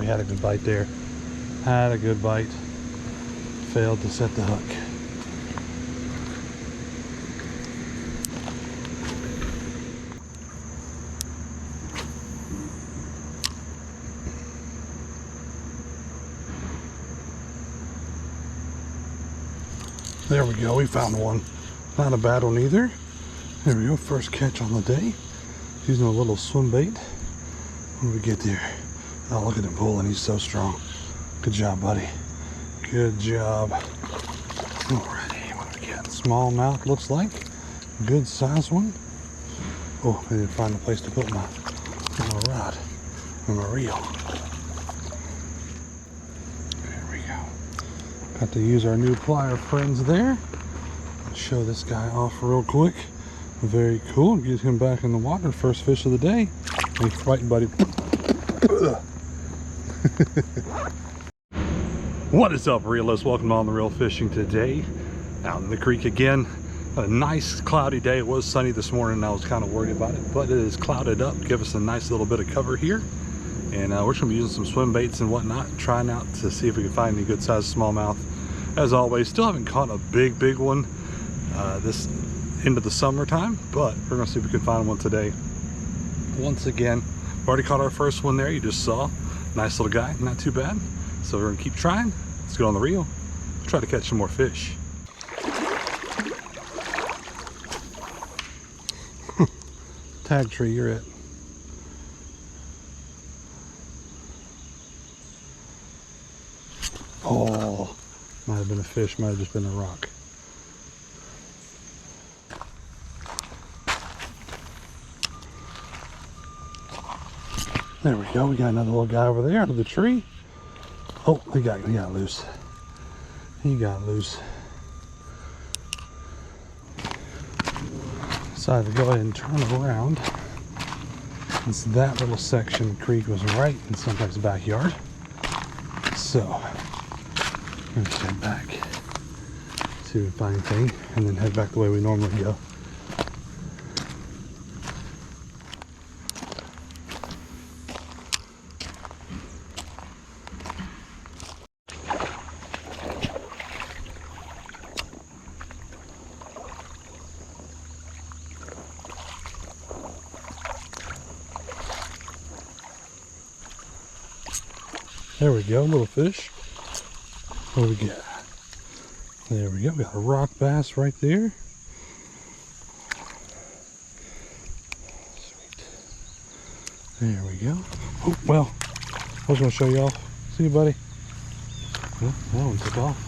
had a good bite there. Had a good bite. Failed to set the hook. There we go, we found one. Not a bad one either. There we go, first catch on the day. Using a little swim bait. What do we get there? Oh, look at him pulling, he's so strong. Good job, buddy. Good job. Alrighty, what do we get? Smallmouth, looks like. Good size one. Oh, I need to find a place to put my rod and my reel. There we go. Got to use our new plier friends there. I'll show this guy off real quick. Very cool. Get him back in the water. First fish of the day. Hey, fighting, buddy. What is up, realists? Welcome to On The Real Fishing. Today, out in the creek again. A nice cloudy day. It was sunny this morning and I was kind of worried about it, but it is clouded up. Give us a nice little bit of cover here. And we're just going to be using some swim baits and whatnot, trying out to see if we can find any good sized smallmouth. As always, still haven't caught a big one this into the summertime, but we're going to see if we can find one today. Once again, we've already caught our first one there. You just saw. Nice little guy, not too bad. So we're going to keep trying. Let's get on the reel. Let's try to catch some more fish. Tag tree, you're it. Oh, might have been a fish, might have just been a rock. There we go, we got another little guy over there under the tree. Oh, he got loose. He got loose. Decided to go ahead and turn around. Since that little section of the creek was right in somebody's backyard. So, I'm gonna head back, see if we can find anything, and then head back the way we normally go. There we go, little fish. What do we get? There we go, got a rock bass right there. Sweet. There we go. Oh, well, I was gonna show you off. See you, buddy. Well, that one took off.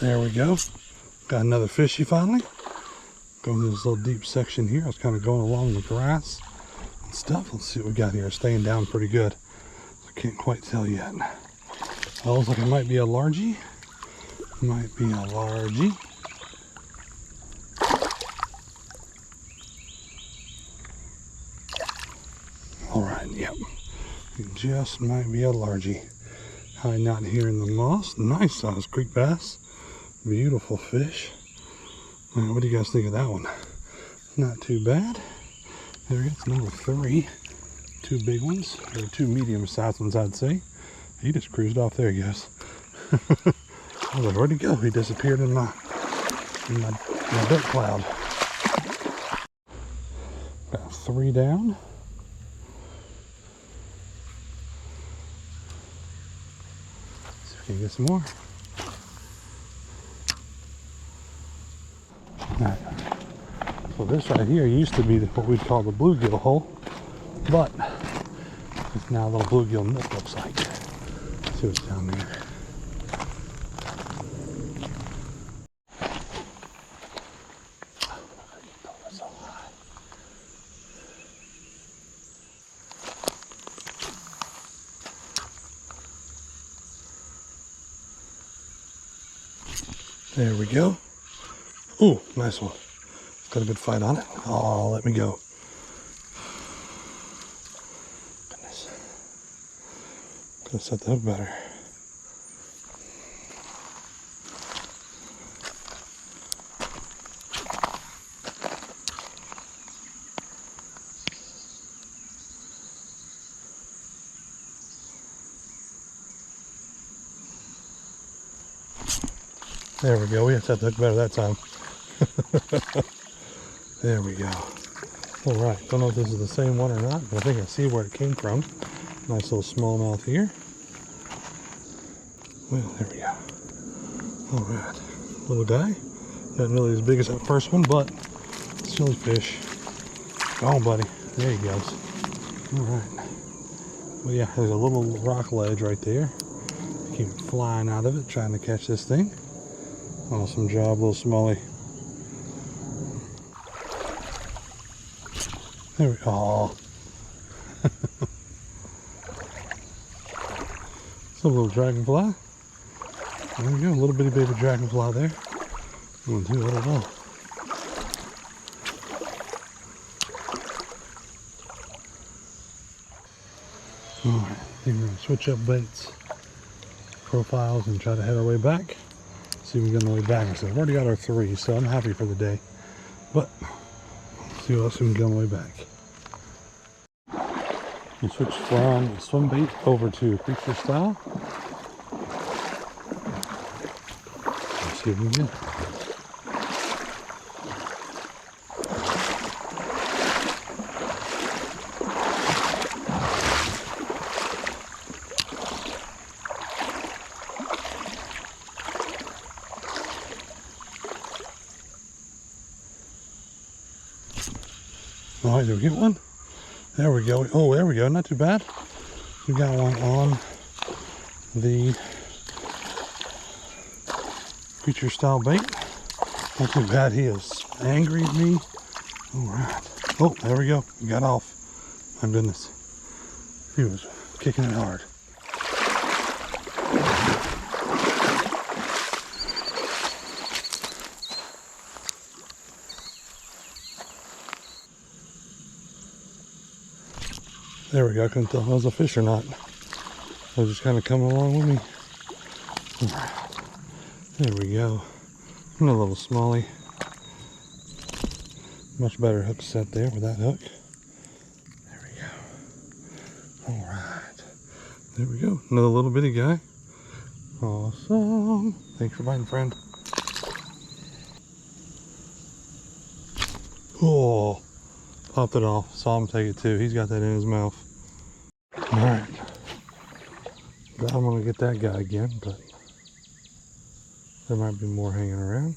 There we go. Got another fishy finally. Going to this little deep section here. I was kind of going along the grass and stuff. Let's see what we got here. Staying down pretty good. I can't quite tell yet. It looks like it might be a largie. Might be a largie. Alright, yep. It just might be a largie. Hiding out here in the moss. Nice size creek bass. Beautiful fish. What do you guys think of that one? Not too bad. There we go, it's number 3. 2 big ones, or 2 medium-sized ones, I'd say. He just cruised off. There he goes. I was like, where'd he go? He disappeared in my dirt cloud. Got 3 down. See if we can get some more. Alright, so this right here used to be what we'd call the bluegill hole, but it's now a little bluegill nook, looks like. Let's see what's down there. There we go. Ooh, nice one. Got a good fight on it. Oh, let me go. Goodness. Could have set the hook better. There we go. We have to set the hook better that time. There we go. All right. Don't know if this is the same one or not, but I think I see where it came from. Nice little smallmouth here. Well, there we go. All right. Little guy. Not nearly as big as that first one, but silly fish. Go on, buddy. There he goes. All right. Well, yeah, there's a little rock ledge right there. Keep flying out of it, trying to catch this thing. Awesome job, little smallie. There we go. Oh. It's a little dragonfly. There we go, a little bitty baby dragonfly there. Doing too little at all. Alright, I think we're going to switch up baits, profiles, and try to head our way back. See if we can get on the way back. So we've already got our 3, so I'm happy for the day. But see what else we can get on the way back. We switch from swim bait over to creature style. Let's see what we can get. All right, did we get one? There we go. Oh, there we go. Not too bad. We got one on the creature style bait. Not too bad. He is angry at me. All right. Oh, there we go. We got off. My goodness. He was kicking it hard. There we go. I couldn't tell if I was a fish or not. I was just kind of coming along with me. There we go. And a little smallie. Much better hook set there with that hook. There we go. All right. There we go. Another little bitty guy. Awesome. Thanks for biting, friend. Oh, popped it off. Saw him take it too. He's got that in his mouth. All right. I'm going to get that guy again, but there might be more hanging around.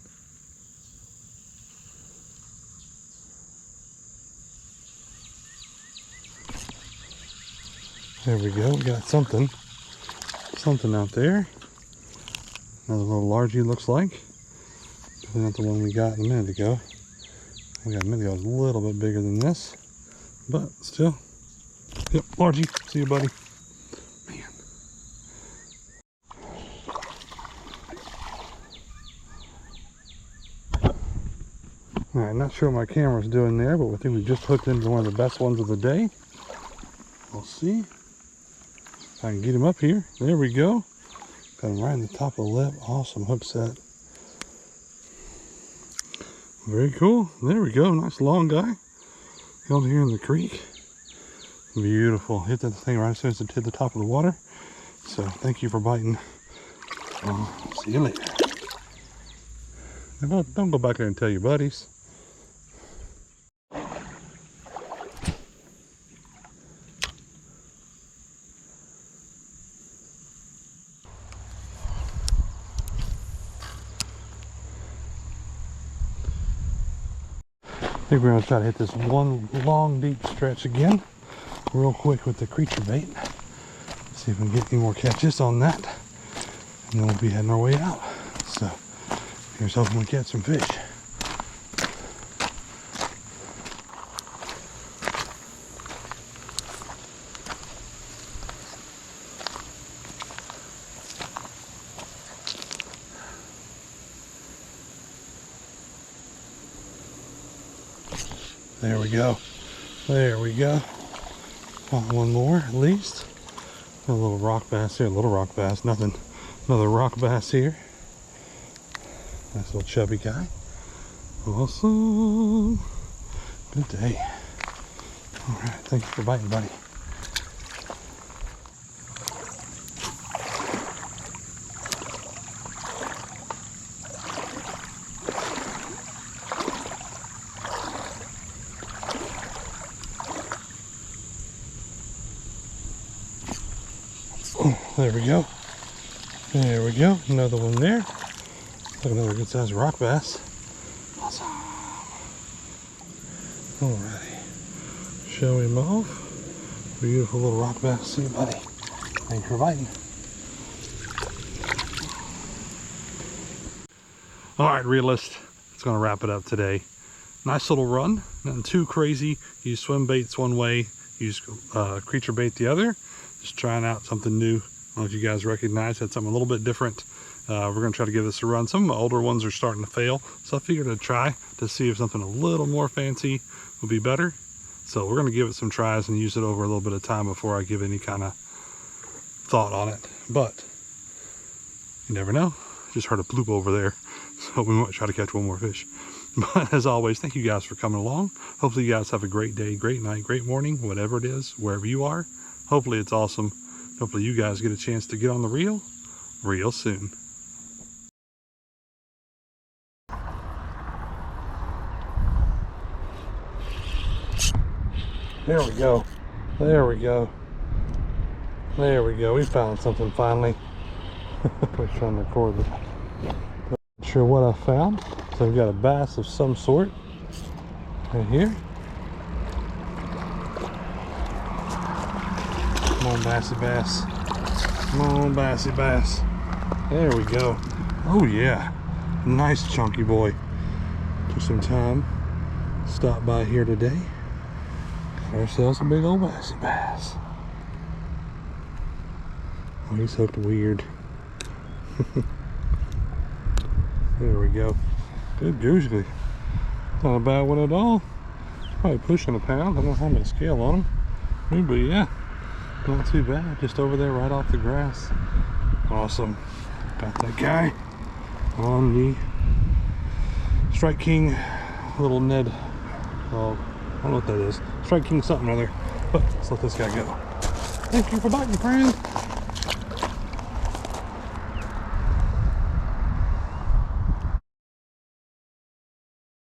There we go. We got something out there. Another little largie looks like. Definitely not the one we got a minute ago. We got a minute ago. It was a little bit bigger than this, but still. Yep, largie. See you, buddy. Man. All right, not sure what my camera's doing there, but I think we just hooked into one of the best ones of the day. We'll see if I can get him up here. There we go. Got him right in the top of the lip. Awesome hook set. Very cool. There we go. Nice long guy. Held here in the creek. Beautiful. Hit that thing right as soon as it hit the top of the water. So thank you for biting. See you later. And don't go back there and tell your buddies. I think we're going to try to hit this one long, deep stretch again, real quick with the creature bait. See if we can get any more catches on that, and then we'll be heading our way out. So here's hoping we catch some fish. There we go. There we go. Got one more at least. A little rock bass here. A little rock bass. Nothing. Another rock bass here. Nice little chubby guy. Awesome. Good day. Alright, thank you for biting, buddy. Oh, there we go. There we go. Another one there. Look, another good sized rock bass. Awesome. Alrighty. Show him off. Beautiful little rock bass. See you, buddy. Thanks for biting. Alright, realist. It's going to wrap it up today. Nice little run. Nothing too crazy. Use swim baits one way. Use creature bait the other. Just trying out something new. I don't know if you guys recognize that, something a little bit different. We're going to try to give this a run. Some of my older ones are starting to fail, so I figured I'd try to see if something a little more fancy would be better. So we're going to give it some tries and use it over a little bit of time before I give any kind of thought on it. But you never know. Just heard a bloop over there, so we might try to catch one more fish. But as always, thank you guys for coming along. Hopefully you guys have a great day, great night, great morning, whatever it is, wherever you are. Hopefully it's awesome. Hopefully you guys get a chance to get on the reel real soon. There we go. There we go. There we go. We found something finally. We're trying to record it. Not sure what I found. So we've got a bass of some sort right here. Come on, Bassy Bass. Come on, Bassy Bass. There we go. Oh yeah. Nice chunky boy. Took some time. Stopped by here today. Got ourselves a big old Bassy Bass. Oh, he's hooked weird. There we go. Good goosey. Not a bad one at all. Probably pushing a pound. I don't have a scale on him. But yeah. Not too bad, just over there right off the grass. Awesome. Got that guy on the Strike King little Ned. Oh, I don't know what that is. Strike King something or other. But let's let this guy go. Thank you for biting, friend.